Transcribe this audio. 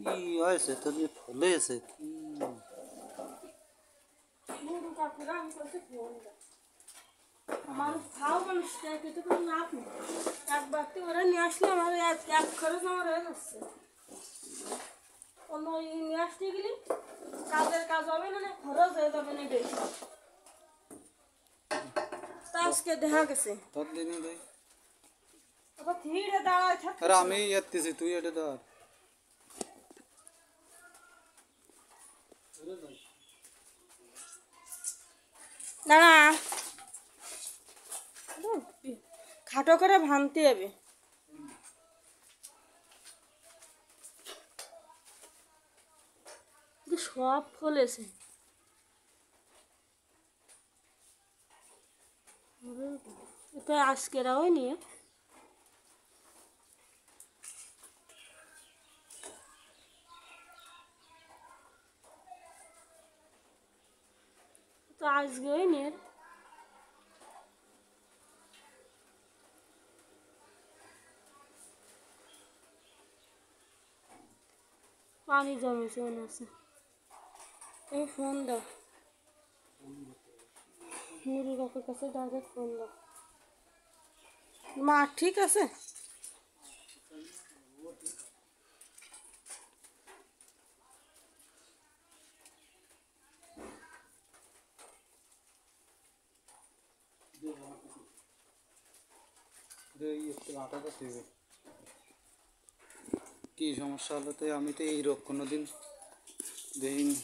কি হয়েছে তো যে ফুলেছে কি মানুষ খাও মানুষ কিন্তু কোনো লাভ নেই। একবার তো ওরা নিয়ে আসলে আমার এক খরচ আমার হয়ে যাচ্ছে। অন্য নিয়ে আসতে গেলে কাজের কাজ হবে না, খরচ হয়ে যাবে না বেশি। তা আজকে দেখা গেছে তোর দিনে দেই আবার ধীরে দাঁড়ায় থাকতে আরে আমি এতেছি তুই এটা ধর দাঁড়া খাটো করে ভাঙতে হবে। সব ফলেছে এটা আজকের হয়নি। তো আজকে হয়নি পানি জমেছে মনে আছে। এই ফোন দাও নুরু কাকুর কাছে ডাইরেক্ট ফোন দাও। মা ঠিক আছে কি সমস্যা হলো তো আমি তো এই রোগ কোনোদিন দেখিনি।